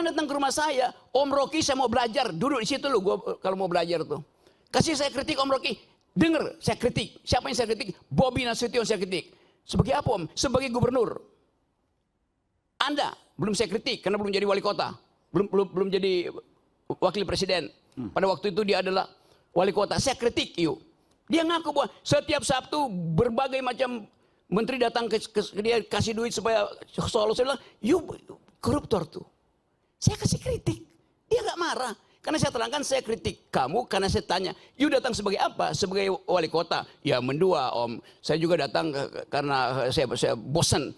Orang datang ke rumah saya, Om Rocky saya mau belajar, duduk di situ loh, gua kalau mau belajar tuh. Kasih saya kritik Om Rocky, dengar saya kritik. Siapa yang saya kritik? Bobi Nasution saya kritik. Sebagai apa Om? Sebagai gubernur. Anda belum saya kritik karena belum jadi wali kota, belum jadi wakil presiden. Pada waktu itu dia adalah wali kota. Saya kritik yuk. Dia ngaku bahwa setiap Sabtu berbagai macam menteri datang ke dia kasih duit supaya soal saya bilang, you koruptor tuh. Saya kasih kritik, dia nggak marah. Karena saya terangkan saya kritik kamu karena saya tanya, you datang sebagai apa? Sebagai wali kota? Ya mendua Om. Saya juga datang karena saya bosan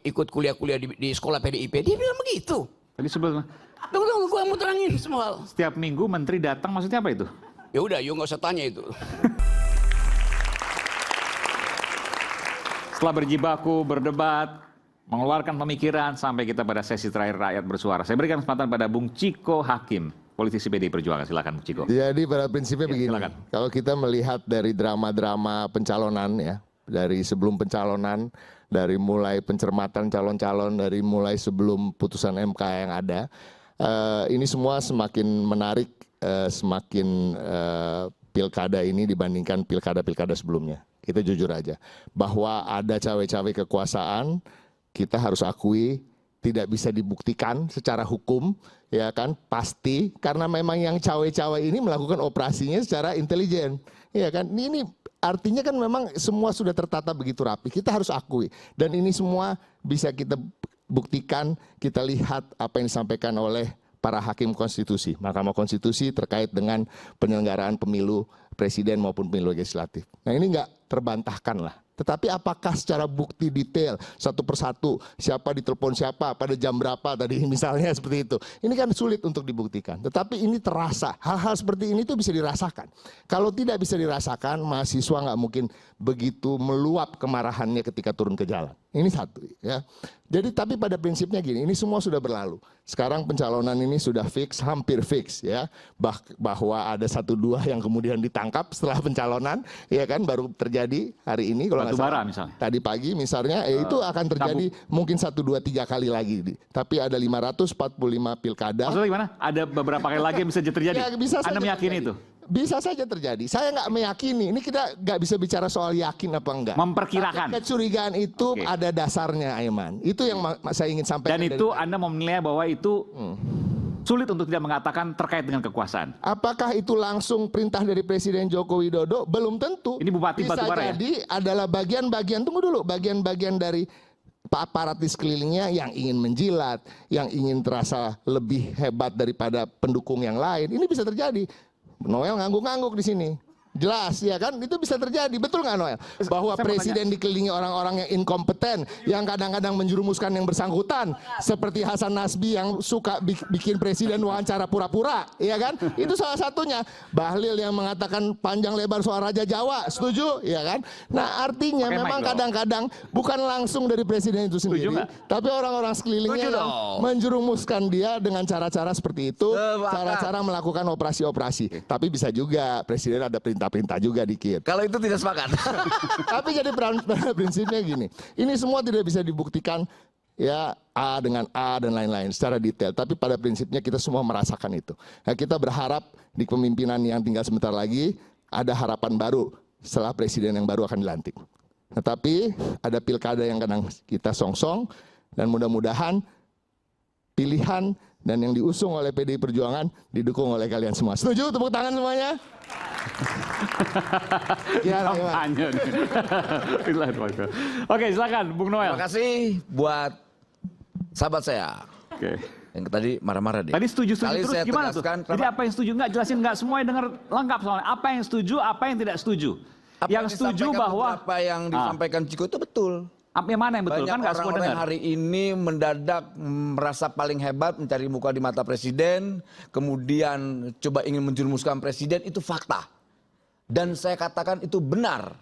ikut kuliah-kuliah di sekolah PDIP. Dia bilang begitu. Tadi sebelum Tunggu, gua mau terangin semua hal. setiap minggu menteri datang maksudnya apa itu? Ya udah, you nggak usah tanya itu. Setelah berjibaku, berdebat, mengeluarkan pemikiran sampai kita pada sesi terakhir rakyat bersuara. Saya berikan kesempatan pada Bung Ciko Hakim, politisi PDI Perjuangan. Silakan Bung Ciko. Jadi pada prinsipnya begini, silakan. kalau kita melihat dari drama-drama pencalonan ya, dari sebelum pencalonan, dari mulai pencermatan calon-calon, dari mulai sebelum putusan MK yang ada, ini semua semakin menarik, semakin pilkada ini dibandingkan pilkada-pilkada sebelumnya. Kita jujur aja, bahwa ada cawe-cawe kekuasaan, kita harus akui tidak bisa dibuktikan secara hukum, ya kan, pasti, karena memang yang cawe-cawe ini melakukan operasinya secara intelijen, ya kan. Ini artinya kan memang semua sudah tertata begitu rapi, kita harus akui. Dan ini semua bisa kita buktikan, kita lihat apa yang disampaikan oleh para hakim konstitusi, Mahkamah Konstitusi terkait dengan penyelenggaraan pemilu presiden maupun pemilu legislatif. Nah ini nggak terbantahkan lah. Tetapi apakah secara bukti detail satu persatu siapa ditelepon siapa pada jam berapa tadi misalnya seperti itu. Ini kan sulit untuk dibuktikan. Tetapi ini terasa. Hal-hal seperti ini tuh bisa dirasakan. Kalau tidak bisa dirasakan, mahasiswa nggak mungkin begitu meluap kemarahannya ketika turun ke jalan. Ini satu ya. Jadi tapi pada prinsipnya gini, ini semua sudah berlalu. Sekarang pencalonan ini sudah fix, hampir fix ya. Bahwa ada 1-2 yang kemudian ditangkap setelah pencalonan, ya kan, baru terjadi hari ini kalau Batubara misalnya. tadi pagi misalnya, itu akan terjadi mungkin 1, 2, 3 kali lagi. Tapi ada 545 pilkada. Maksudnya gimana? Ada beberapa kali lagi yang bisa terjadi? Ya, bisa Anda meyakini terjadi. itu? Bisa saja terjadi. Saya nggak meyakini. Ini kita nggak bisa bicara soal yakin apa enggak. Memperkirakan. Tapi kecurigaan itu ada dasarnya, Aiman. Itu yang saya ingin sampaikan. Dan itu Anda mau menilai bahwa itu sulit untuk tidak mengatakan terkait dengan kekuasaan. Apakah itu langsung perintah dari Presiden Joko Widodo? Belum tentu. Ini Bupati Batubara ya? Bisa jadi adalah bagian-bagian, tunggu dulu, bagian-bagian dari aparat di sekelilingnya yang ingin menjilat, yang ingin terasa lebih hebat daripada pendukung yang lain. Ini bisa terjadi. Noel ngangguk-ngangguk di sini. Jelas ya kan, itu bisa terjadi, betul nggak Noel? Bahwa presiden dikelilingi orang-orang yang inkompeten, yang kadang-kadang menjerumuskan yang bersangkutan, seperti Hasan Nasbi yang suka bikin presiden wawancara pura-pura, ya kan? Itu salah satunya. Bahlil yang mengatakan panjang lebar soal Raja Jawa, setuju, ya kan? Nah artinya memang kadang-kadang bukan langsung dari presiden itu sendiri, tapi orang-orang sekelilingnya yang menjerumuskan dia dengan cara-cara seperti itu, cara-cara melakukan operasi-operasi. Tapi bisa juga presiden ada perintah juga dikit. Kalau itu tidak sepakat. Tapi jadi prinsipnya gini, ini semua tidak bisa dibuktikan ya A dengan A dan lain-lain secara detail. Tapi pada prinsipnya kita semua merasakan itu. Nah, kita berharap di kepemimpinan yang tinggal sebentar lagi ada harapan baru setelah presiden yang baru akan dilantik. Tetapi ada pilkada yang kadang kita songsong dan mudah-mudahan pilihan dan yang diusung oleh PDI Perjuangan didukung oleh kalian semua. Setuju? Tepuk tangan semuanya. Oke, silakan Bung Noel. Terima kasih buat sahabat saya. Oke. Yang tadi marah-marah dia. Tadi setuju terus saya gimana tuh? Jadi apa yang setuju? Enggak jelasin, enggak semuanya dengar lengkap soalnya. Apa yang setuju, apa yang tidak setuju? Yang setuju bahwa apa yang disampaikan Ciko itu betul. Yang mana yang betul? Banyak Kan nggak semua orang-orang dengar. hari ini mendadak merasa paling hebat, mencari muka di mata presiden, kemudian coba ingin menjerumuskan presiden, itu fakta. Dan saya katakan itu benar.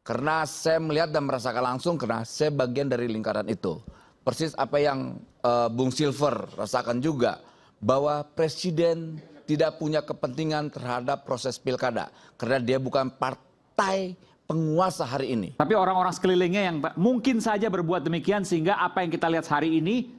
Karena saya melihat dan merasakan langsung, karena saya bagian dari lingkaran itu. Persis apa yang Bung Silver rasakan juga, bahwa presiden tidak punya kepentingan terhadap proses pilkada. Karena dia bukan partai penguasa hari ini. Tapi orang-orang sekelilingnya yang mungkin saja berbuat demikian sehingga apa yang kita lihat hari ini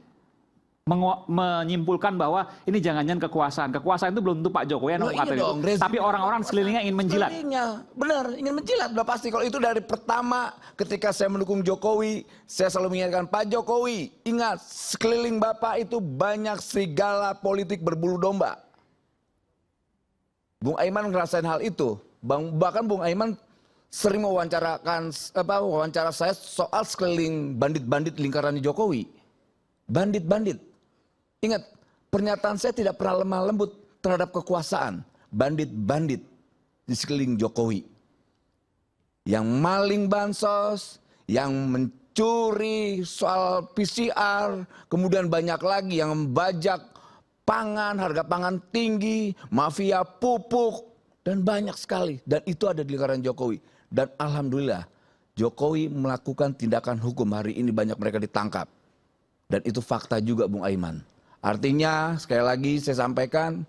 menyimpulkan bahwa ini jangan-jangan kekuasaan. Kekuasaan itu belum tentu Pak Jokowi yang Loh, iya mengatakan dong, itu. rezim Tapi orang-orang sekelilingnya ingin menjilat. Sekelilingnya, benar, ingin menjilat. Udah pasti. Kalau itu dari pertama ketika saya mendukung Jokowi, saya selalu mengingatkan Pak Jokowi, ingat sekeliling Bapak itu banyak serigala politik berbulu domba. Bung Aiman ngerasain hal itu. Bahkan Bung Aiman sering wawancara saya soal sekeliling bandit-bandit lingkaran Jokowi. Bandit-bandit. Ingat, pernyataan saya tidak pernah lemah lembut terhadap kekuasaan. Bandit-bandit di sekeliling Jokowi. Yang maling bansos, yang mencuri soal PCR, kemudian banyak lagi yang membajak pangan, harga pangan tinggi, mafia pupuk, dan banyak sekali. Dan itu ada di lingkaran Jokowi. Dan alhamdulillah, Jokowi melakukan tindakan hukum. Hari ini banyak mereka ditangkap. Dan itu fakta juga Bung Aiman. Artinya sekali lagi saya sampaikan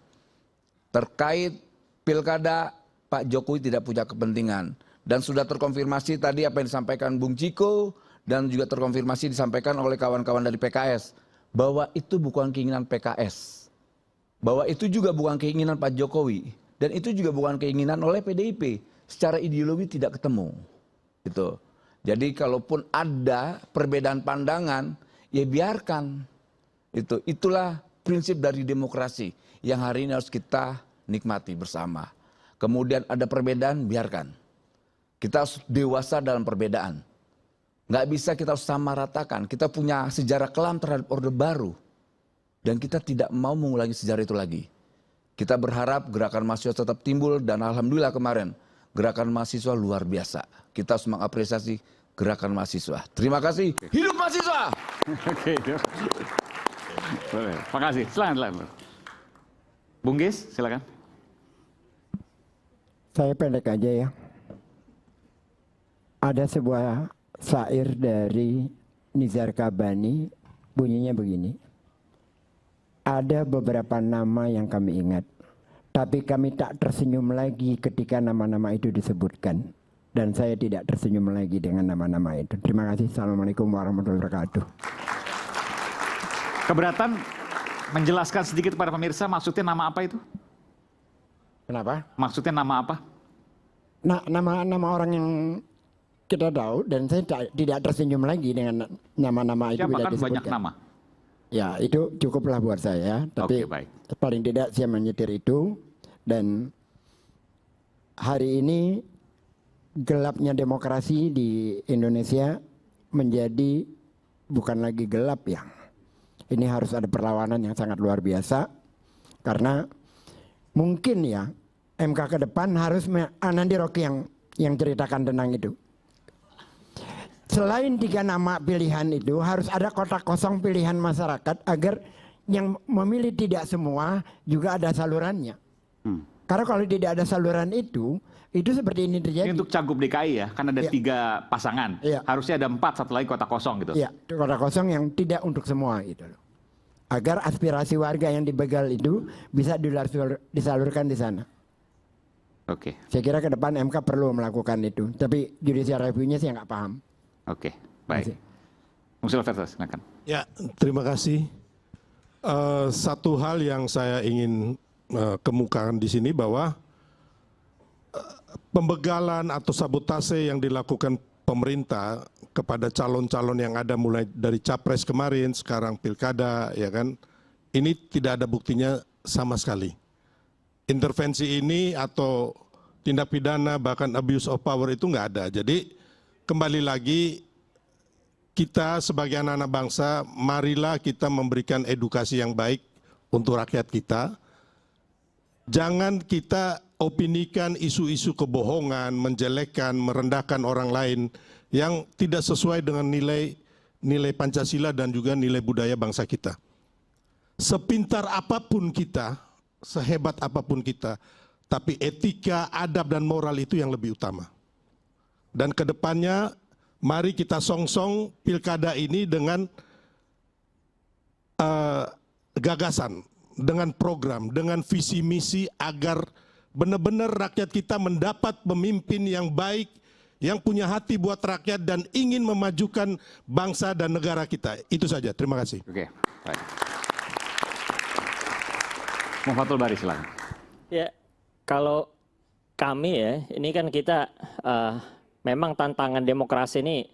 terkait pilkada Pak Jokowi tidak punya kepentingan. Dan sudah terkonfirmasi tadi apa yang disampaikan Bung Ciko dan juga terkonfirmasi disampaikan oleh kawan-kawan dari PKS. Bahwa itu bukan keinginan PKS. Bahwa itu juga bukan keinginan Pak Jokowi. Dan itu juga bukan keinginan oleh PDIP. Secara ideologi tidak ketemu. Gitu. Jadi kalaupun ada perbedaan pandangan, ya biarkan. Itulah prinsip dari demokrasi yang hari ini harus kita nikmati bersama. Kemudian ada perbedaan, biarkan. Kita harus dewasa dalam perbedaan. Nggak bisa kita samaratakan. Kita punya sejarah kelam terhadap Orde Baru. Dan kita tidak mau mengulangi sejarah itu lagi. Kita berharap gerakan mahasiswa tetap timbul dan alhamdulillah kemarin gerakan mahasiswa luar biasa. Kita harus mengapresiasi gerakan mahasiswa. Terima kasih. Hidup mahasiswa! Oke. Boleh. Terima kasih. Silakan. Bung Gis, silakan. Saya pendek aja ya. Ada sebuah syair dari Nizar Kabani, bunyinya begini. Ada beberapa nama yang kami ingat, tapi kami tak tersenyum lagi ketika nama-nama itu disebutkan. Dan saya tidak tersenyum lagi dengan nama-nama itu. Terima kasih. Assalamualaikum warahmatullahi wabarakatuh. Keberatan menjelaskan sedikit kepada pemirsa maksudnya nama apa itu? Kenapa? Maksudnya nama apa? Nah, nama orang yang kita tahu dan saya tidak tersenyum lagi dengan nama-nama itu. Siapa bila kan disebutkan. banyak nama. Ya, itu cukuplah buat saya. Tapi Oke, baik. paling tidak saya menyetir itu. Dan hari ini gelapnya demokrasi di Indonesia menjadi bukan lagi gelap ya. Ini harus ada perlawanan yang sangat luar biasa. Karena mungkin ya MK ke depan harus nanti Rocky yang ceritakan tentang itu. Selain 3 nama pilihan itu harus ada kotak kosong pilihan masyarakat agar yang memilih tidak semua juga ada salurannya. Karena kalau tidak ada saluran itu seperti ini terjadi. Ini untuk Cagup DKI ya, kan ada 3 pasangan. Iya. Harusnya ada 4, satu lagi kotak kosong gitu. Iya, kotak kosong yang tidak untuk semua gitu loh. Agar aspirasi warga yang dibegal itu bisa disalurkan di sana. Oke. Saya kira ke depan MK perlu melakukan itu. Tapi judicial review-nya saya nggak paham. Oke, baik. Bung Silverto, silakan. Ya, terima kasih. Satu hal yang saya ingin kemukakan di sini bahwa pembegalan atau sabotase yang dilakukan pemerintah kepada calon-calon yang ada mulai dari capres kemarin, sekarang pilkada, ya kan, ini tidak ada buktinya sama sekali. Intervensi ini atau tindak pidana bahkan abuse of power itu nggak ada. Jadi kembali lagi kita sebagai anak-anak bangsa, marilah kita memberikan edukasi yang baik untuk rakyat kita. Jangan kita opinikan isu-isu kebohongan, menjelekkan, merendahkan orang lain yang tidak sesuai dengan nilai Pancasila dan juga nilai budaya bangsa kita. Sepintar apapun kita, sehebat apapun kita, tapi etika, adab, dan moral itu yang lebih utama. Dan kedepannya, mari kita songsong pilkada ini dengan gagasan, dengan program, dengan visi misi agar benar-benar rakyat kita mendapat pemimpin yang baik, yang punya hati buat rakyat dan ingin memajukan bangsa dan negara kita. Itu saja, terima kasih. Oke, baik. Muhammad Bari silakan. Ya, kalau kami ya, ini kan kita memang tantangan demokrasi ini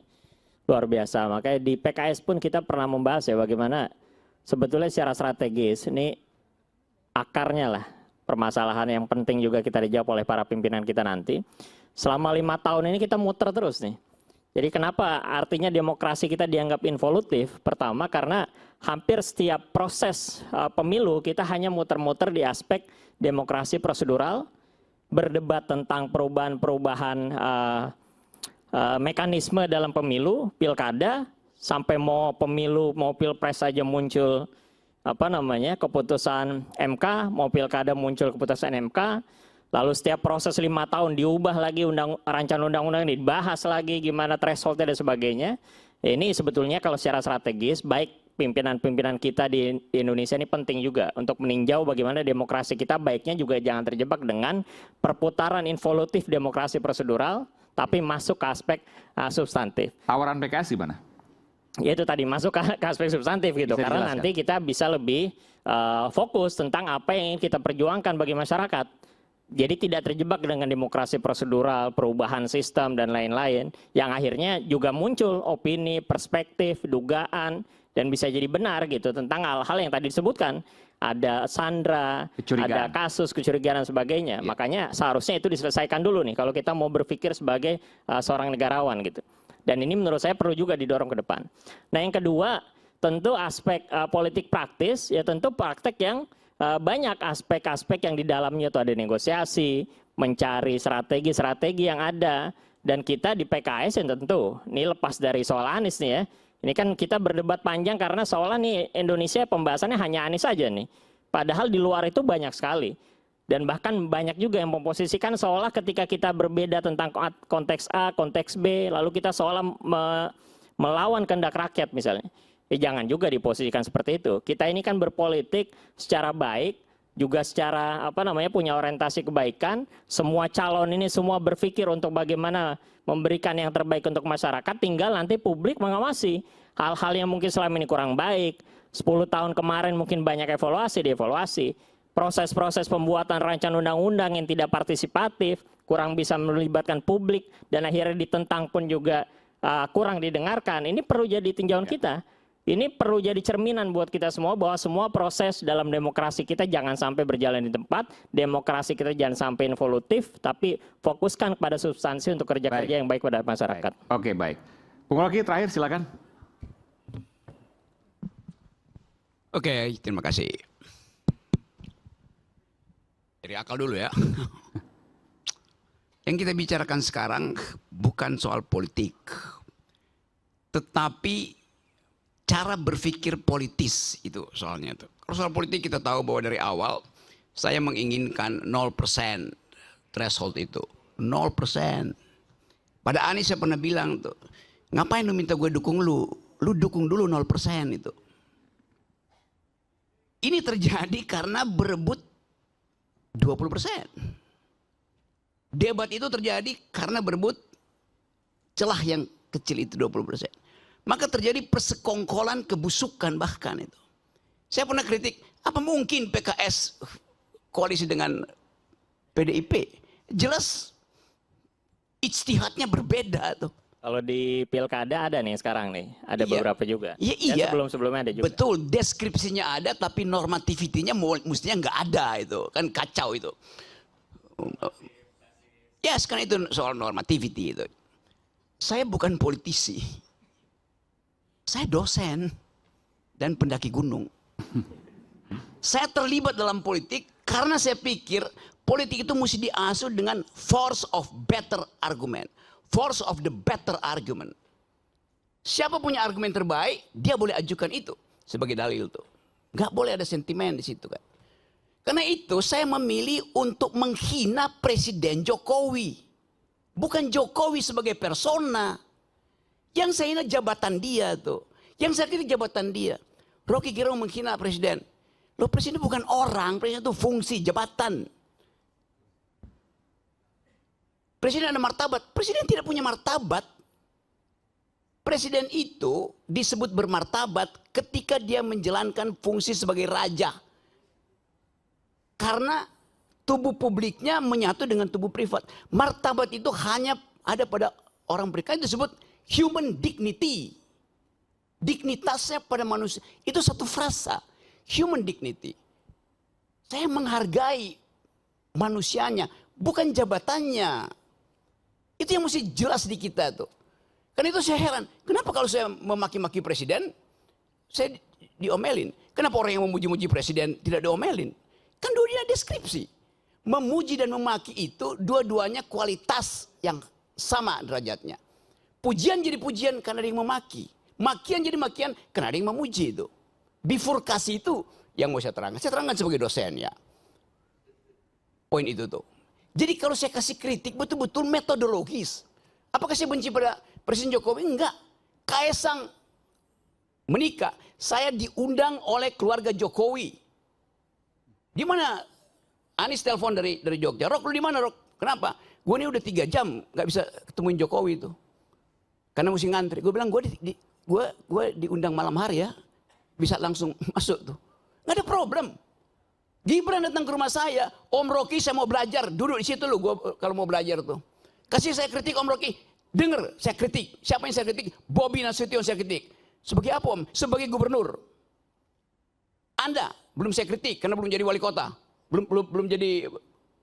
luar biasa. Makanya di PKS pun kita pernah membahas ya bagaimana sebetulnya secara strategis ini akarnya lah permasalahan yang penting juga kita dijawab oleh para pimpinan kita nanti. Selama 5 tahun ini kita muter terus nih. Jadi kenapa artinya demokrasi kita dianggap involutif? Pertama karena hampir setiap proses pemilu kita hanya muter-muter di aspek demokrasi prosedural, berdebat tentang perubahan-perubahan mekanisme dalam pemilu, pilkada, sampai mau pemilu, mau pilpres saja muncul keputusan MK, mau pilkada muncul keputusan MK, lalu setiap proses 5 tahun diubah lagi rancangan undang-undang ini, dibahas lagi gimana thresholdnya dan sebagainya. Ini sebetulnya kalau secara strategis, baik pimpinan-pimpinan kita di Indonesia ini penting juga untuk meninjau bagaimana demokrasi kita baiknya juga jangan terjebak dengan perputaran involutif demokrasi prosedural, tapi masuk ke aspek substantif. Tawaran PKS di mana? Ya itu tadi masuk ke aspek substantif gitu, karena nanti kita bisa lebih fokus tentang apa yang ingin kita perjuangkan bagi masyarakat. Jadi tidak terjebak dengan demokrasi prosedural, perubahan sistem dan lain-lain, yang akhirnya juga muncul opini, perspektif, dugaan, dan bisa jadi benar gitu tentang hal-hal yang tadi disebutkan. Ada sandra, ada kasus kecurigaan dan sebagainya. Ya. Makanya seharusnya itu diselesaikan dulu nih kalau kita mau berpikir sebagai seorang negarawan gitu. Dan ini menurut saya perlu juga didorong ke depan. Nah yang kedua tentu aspek politik praktis, ya tentu praktek yang banyak aspek-aspek yang di dalamnya itu ada negosiasi, mencari strategi-strategi yang ada. Dan kita di PKS yang tentu, ini lepas dari soal Anies nih ya. Ini kan kita berdebat panjang karena seolah nih Indonesia pembahasannya hanya Anies saja nih. Padahal di luar itu banyak sekali. Dan bahkan banyak juga yang memposisikan seolah ketika kita berbeda tentang konteks A, konteks B, lalu kita seolah melawan kehendak rakyat misalnya. Jangan juga diposisikan seperti itu. Kita ini kan berpolitik secara baik, juga secara punya orientasi kebaikan. Semua calon ini semua berpikir untuk bagaimana memberikan yang terbaik untuk masyarakat. Tinggal nanti publik mengawasi hal-hal yang mungkin selama ini kurang baik. 10 tahun kemarin mungkin banyak evaluasi, dievaluasi. Proses-proses pembuatan rancangan undang-undang yang tidak partisipatif, kurang bisa melibatkan publik, dan akhirnya ditentang pun juga kurang didengarkan. Ini perlu jadi tinjauan kita. Ini perlu jadi cerminan buat kita semua bahwa semua proses dalam demokrasi kita jangan sampai berjalan di tempat, demokrasi kita jangan sampai involutif, tapi fokuskan kepada substansi untuk kerja-kerja yang baik pada masyarakat. Oke, baik. Bung Rocky terakhir silakan. Oke, terima kasih. Dari akal dulu ya. Yang kita bicarakan sekarang bukan soal politik, tetapi cara berpikir politis itu soalnya tuh. Kalau soal politik kita tahu bahwa dari awal saya menginginkan 0% threshold itu. 0%. Pada Anies saya pernah bilang tuh, ngapain lu minta gue dukung lu? Lu dukung dulu 0% itu. Ini terjadi karena berebut 20%. Debat itu terjadi karena berebut celah yang kecil itu 20%. Maka terjadi persekongkolan kebusukan bahkan itu. Saya pernah kritik, apa mungkin PKS koalisi dengan PDIP? Jelas ijtihadnya berbeda tuh. Kalau di pilkada ada nih sekarang nih, ada beberapa juga. Iya. Sebelum-sebelumnya ada juga. Betul, deskripsinya ada tapi normativitinya mestinya nggak ada itu. Kan kacau itu. Ya sekarang itu soal normativity itu. Saya bukan politisi. Saya dosen dan pendaki gunung. Saya terlibat dalam politik karena saya pikir politik itu mesti diasuh dengan force of better argument. Force of the better argument. Siapa punya argumen terbaik, dia boleh ajukan itu sebagai dalil tuh. Nggak boleh ada sentimen di situ kan. Karena itu saya memilih untuk menghina Presiden Jokowi. Bukan Jokowi sebagai persona. Yang saya hina jabatan dia tuh. Yang saya kritik jabatan dia. Rocky Gerung menghina presiden. Loh presiden bukan orang, presiden itu fungsi, jabatan. Presiden ada martabat. Presiden tidak punya martabat. Presiden itu disebut bermartabat ketika dia menjalankan fungsi sebagai raja. Karena tubuh publiknya menyatu dengan tubuh privat. Martabat itu hanya ada pada orang berikan, itu disebut human dignity. Dignitasnya pada manusia. Itu satu frasa. Human dignity. Saya menghargai manusianya, bukan jabatannya. Itu yang mesti jelas di kita tuh. Karena itu saya heran, kenapa kalau saya memaki-maki presiden, saya diomelin. Kenapa orang yang memuji-muji presiden tidak diomelin? Kan dua-duanya deskripsi. Memuji dan memaki itu dua-duanya kualitas yang sama derajatnya. Pujian jadi pujian karena ada yang memaki. Makian jadi makian karena ada yang memuji itu. Bifurkasi itu yang mau saya terangkan. Saya terangkan sebagai dosen ya. Poin itu tuh. Jadi kalau saya kasih kritik betul-betul metodologis. Apakah saya benci pada Presiden Jokowi? Enggak. Kaisang menikah. Saya diundang oleh keluarga Jokowi. Di mana? Anies telepon dari Jogja. Rok, lu di mana, Rok? Kenapa? Gue ini udah 3 jam nggak bisa ketemuin Jokowi itu. Karena mesti ngantri. Gue bilang gue diundang malam hari ya. Bisa langsung masuk tuh. Nggak ada problem. Gibran datang ke rumah saya, Om Rocky saya mau belajar, duduk di situ lu kalau mau belajar tuh. Kasih saya kritik Om Rocky, denger saya kritik. Siapa yang saya kritik? Bobi Nasution saya kritik. Sebagai apa Om? Sebagai gubernur. Anda belum saya kritik karena belum jadi wali kota, belum jadi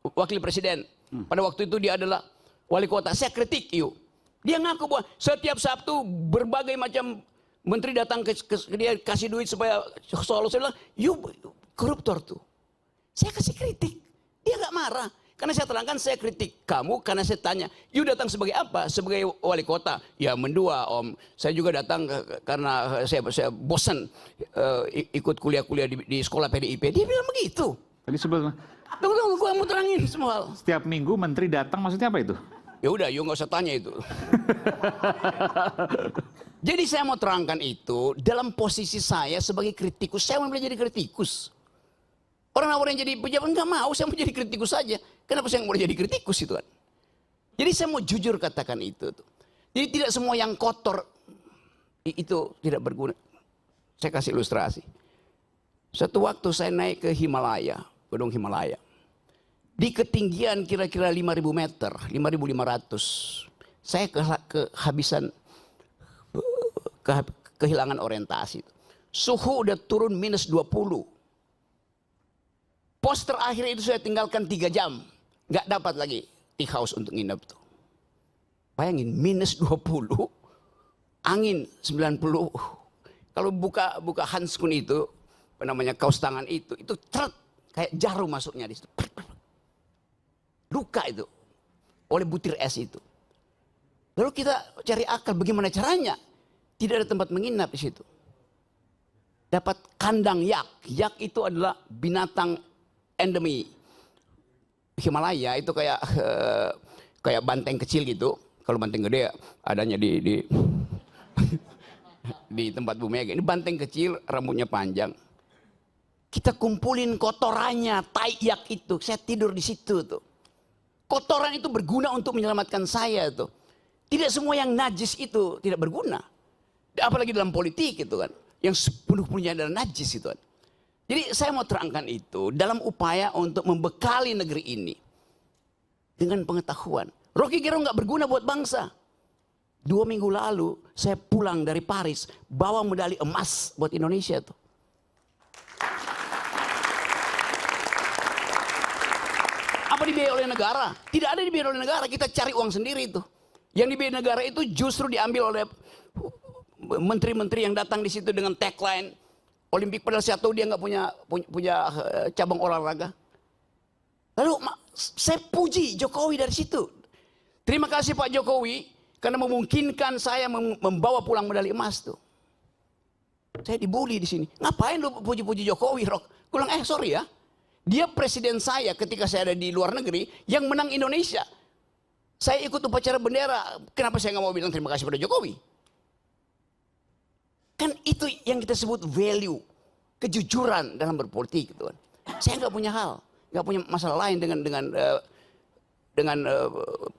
wakil presiden. Pada waktu itu dia adalah wali kota. Saya kritik, yuk. Dia ngaku bahwa setiap Sabtu berbagai macam menteri datang ke dia kasih duit supaya soal saya bilang, yuk koruptor tuh. Saya kasih kritik, dia nggak marah. Karena saya terangkan saya kritik kamu karena saya tanya, you datang sebagai apa? Sebagai wali kota? Ya mendua Om, saya juga datang karena saya bosan ikut kuliah-kuliah di sekolah PDIP. Dia bilang begitu. Tadi sebelum Tunggu, gua mau terangin semua hal. setiap minggu menteri datang maksudnya apa itu? Ya udah, you nggak usah tanya itu. Jadi saya mau terangkan itu dalam posisi saya sebagai kritikus. Saya mau jadi kritikus. Orang yang jadi pejabat nggak mau, saya mau jadi kritikus saja. Kenapa saya nggak boleh jadi kritikus itu kan? Jadi saya mau jujur katakan itu. Jadi tidak semua yang kotor itu tidak berguna. Saya kasih ilustrasi. Satu waktu saya naik ke Himalaya, Gunung Himalaya. Di ketinggian kira-kira 5.000 meter, 5.500. Saya kehilangan orientasi. Suhu udah turun minus 20. Pos terakhir itu saya tinggalkan 3 jam. Nggak dapat lagi tea house untuk nginep tuh. Bayangin, minus 20, angin 90. Kalau buka handskun itu, apa namanya, kaos tangan itu ceret, kayak jarum masuknya di situ. Luka itu, oleh butir es itu. Lalu kita cari akal bagaimana caranya. Tidak ada tempat menginap di situ. Dapat kandang yak. Yak itu adalah binatang endemi Himalaya, itu kayak banteng kecil gitu. Kalau banteng gede adanya di di tempat Bu Mega. Ini banteng kecil, rambutnya panjang. Kita kumpulin kotorannya, tai yak itu. Saya tidur di situ tuh. Kotoran itu berguna untuk menyelamatkan saya tuh. Tidak semua yang najis itu tidak berguna. Apalagi dalam politik gitu kan. Yang sepenuhnya adalah najis itu kan. Jadi saya mau terangkan itu dalam upaya untuk membekali negeri ini dengan pengetahuan. Rocky Gerung nggak berguna buat bangsa. 2 minggu lalu saya pulang dari Paris bawa medali emas buat Indonesia tuh. Apa dibiayai oleh negara? Tidak ada dibiayai oleh negara. Kita cari uang sendiri itu. Yang dibiayai negara itu justru diambil oleh menteri-menteri yang datang di situ dengan tagline Olimpik, padahal saya tahu dia nggak punya cabang olahraga. Lalu saya puji Jokowi dari situ. Terima kasih Pak Jokowi karena memungkinkan saya membawa pulang medali emas tuh. Saya dibully di sini. Ngapain lu puji-puji Jokowi, Rok? Gue bilang, sorry ya. Dia presiden saya ketika saya ada di luar negeri yang menang Indonesia. Saya ikut upacara bendera. Kenapa saya nggak mau bilang terima kasih pada Jokowi? Kan itu yang kita sebut value, kejujuran dalam berpolitik gitu kan. Saya nggak punya nggak punya masalah lain dengan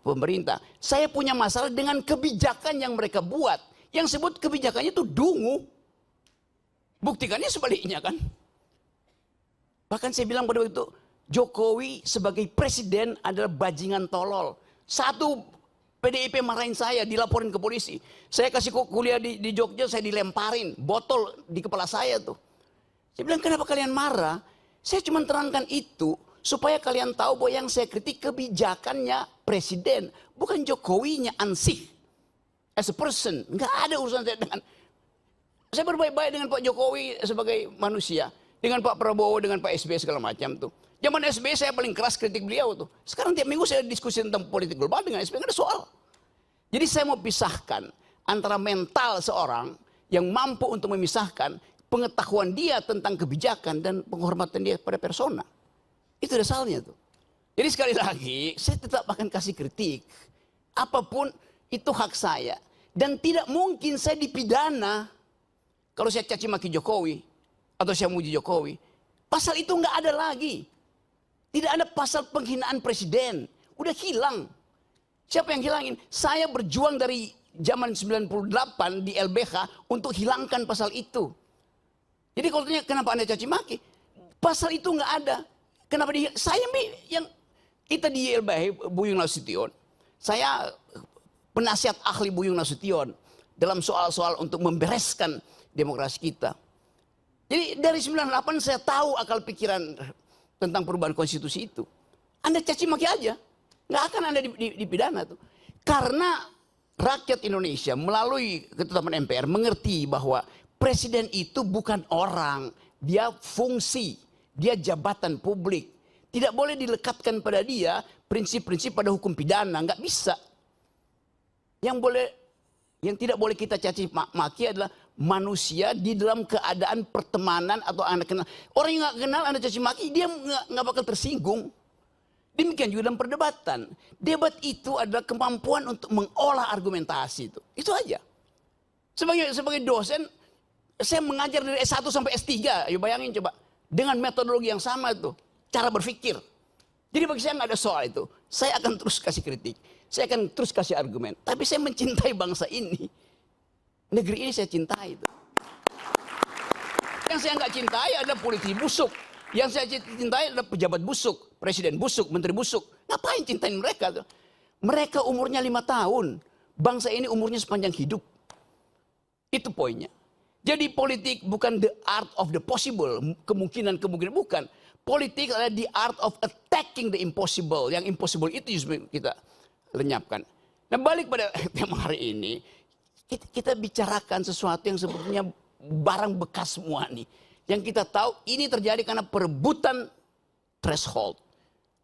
pemerintah. Saya punya masalah dengan kebijakan yang mereka buat. Yang sebut kebijakannya itu dungu. Buktikannya sebaliknya kan. Bahkan saya bilang pada waktu itu, Jokowi sebagai presiden adalah bajingan tolol. Satu, PDIP marahin saya, dilaporin ke polisi. Saya kasih kuliah di Jogja, saya dilemparin botol di kepala saya tuh. Saya bilang, kenapa kalian marah? Saya cuma terangkan itu supaya kalian tahu bahwa yang saya kritik kebijakannya presiden, bukan Jokowinya ansih. As a person, nggak ada urusan saya dengan. Saya berbaik-baik dengan Pak Jokowi sebagai manusia, dengan Pak Prabowo, dengan Pak SBY segala macam tuh. Zaman SBY saya paling keras kritik beliau tuh. Sekarang tiap minggu saya diskusi tentang politik global dengan SBY, nggak ada soal. Jadi saya mau pisahkan antara mental seorang yang mampu untuk memisahkan pengetahuan dia tentang kebijakan dan penghormatan dia pada persona. Itu dasarnya tuh. Jadi sekali lagi, saya tetap akan kasih kritik. Apapun itu hak saya. Dan tidak mungkin saya dipidana kalau saya caci maki Jokowi atau saya muji Jokowi. Pasal itu nggak ada lagi. Tidak ada pasal penghinaan presiden. Udah hilang. Siapa yang hilangin? Saya berjuang dari zaman 98 di LBH untuk hilangkan pasal itu. Jadi kalau tanya kenapa Anda caci maki? Pasal itu nggak ada. Kenapa saya yang kita di YLBH Buyung Nasution. Saya penasihat ahli Buyung Nasution dalam soal-soal untuk membereskan demokrasi kita. Jadi dari 98 saya tahu akal pikiran tentang perubahan konstitusi itu. Anda caci maki aja, nggak akan Anda dipidana tuh. Karena rakyat Indonesia melalui ketetapan MPR mengerti bahwa presiden itu bukan orang, dia fungsi, dia jabatan publik. Tidak boleh dilekatkan pada dia prinsip-prinsip pada hukum pidana, nggak bisa. Yang tidak boleh kita caci maki adalah manusia di dalam keadaan pertemanan atau Anda kenal. Orang yang nggak kenal Anda caci maki, dia nggak bakal tersinggung. Demikian juga dalam perdebatan. Debat itu adalah kemampuan untuk mengolah argumentasi itu. Itu aja. Sebagai dosen, saya mengajar dari S1 sampai S3. Ayo bayangin coba. Dengan metodologi yang sama itu. Cara berpikir. Jadi bagi saya nggak ada soal itu. Saya akan terus kasih kritik. Saya akan terus kasih argumen. Tapi saya mencintai bangsa ini. Negeri ini saya cintai itu. Yang saya nggak cintai adalah politisi busuk. Yang saya cintai adalah pejabat busuk. Presiden busuk, menteri busuk. Ngapain cintain mereka? Mereka umurnya 5 tahun. Bangsa ini umurnya sepanjang hidup. Itu poinnya. Jadi politik bukan the art of the possible. Kemungkinan bukan. Politik adalah the art of attacking the impossible. Yang impossible itu justru kita lenyapkan. Nah balik pada tema hari ini. Kita bicarakan sesuatu yang sebetulnya barang bekas semua nih. Yang kita tahu ini terjadi karena perebutan threshold.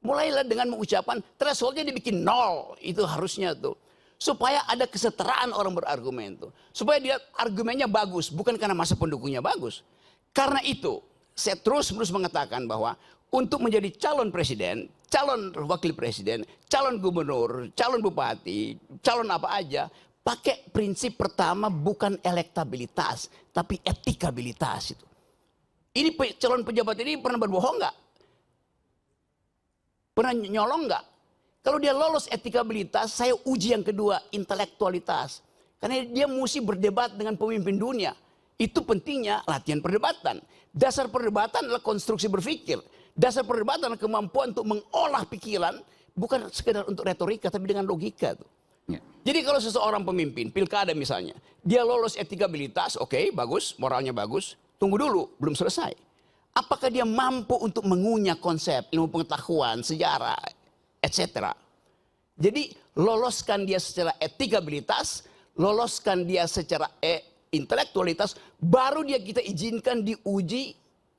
Mulailah dengan mengucapkan thresholdnya dibikin 0. Itu harusnya tuh. Supaya ada kesetaraan orang berargumen tuh. Supaya dia argumennya bagus. Bukan karena masa pendukungnya bagus. Karena itu saya terus mengatakan bahwa untuk menjadi calon presiden, calon wakil presiden, calon gubernur, calon bupati, calon apa aja. Pakai prinsip pertama bukan elektabilitas, tapi etikabilitas itu. Ini calon pejabat ini pernah berbohong nggak? Pernah nyolong nggak? Kalau dia lolos etikabilitas, saya uji yang kedua, intelektualitas. Karena dia mesti berdebat dengan pemimpin dunia. Itu pentingnya latihan perdebatan. Dasar perdebatan adalah konstruksi berpikir. Dasar perdebatan adalah kemampuan untuk mengolah pikiran, bukan sekedar untuk retorika, tapi dengan logika tuh. Jadi kalau seseorang pemimpin, pilkada misalnya, dia lolos etikabilitas, oke, bagus, moralnya bagus, tunggu dulu, belum selesai. Apakah dia mampu untuk mengunyah konsep, ilmu pengetahuan, sejarah, etc. Jadi loloskan dia secara etikabilitas, loloskan dia secara intelektualitas, baru dia kita izinkan diuji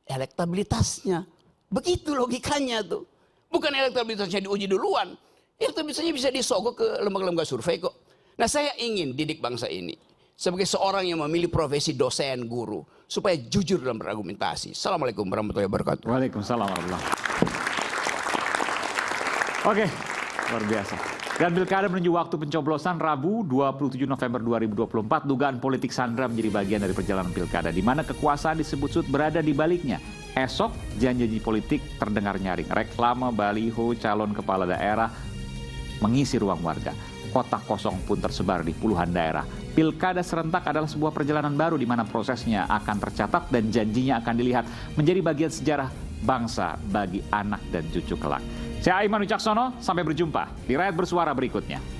elektabilitasnya. Begitu logikanya tuh. Bukan elektabilitasnya diuji duluan. Elektabilitasnya bisa disogok ke lembaga-lembaga survei kok. Nah saya ingin didik bangsa ini sebagai seorang yang memilih profesi dosen, guru, supaya jujur dalam berargumentasi. Assalamualaikum warahmatullahi wabarakatuh. Waalaikumsalam warahmatullahi wabarakatuh. Oke, luar biasa. Dan pilkada menuju waktu pencoblosan Rabu 27 November 2024, dugaan politik sandra menjadi bagian dari perjalanan pilkada, di mana kekuasaan disebut-sebut berada di baliknya. Esok janji-janji politik terdengar nyaring, reklame, baliho, calon kepala daerah mengisi ruang warga. Kotak kosong pun tersebar di puluhan daerah. Pilkada serentak adalah sebuah perjalanan baru di mana prosesnya akan tercatat dan janjinya akan dilihat menjadi bagian sejarah bangsa bagi anak dan cucu kelak. Saya Aiman Wicaksono, sampai berjumpa di Rakyat Bersuara berikutnya.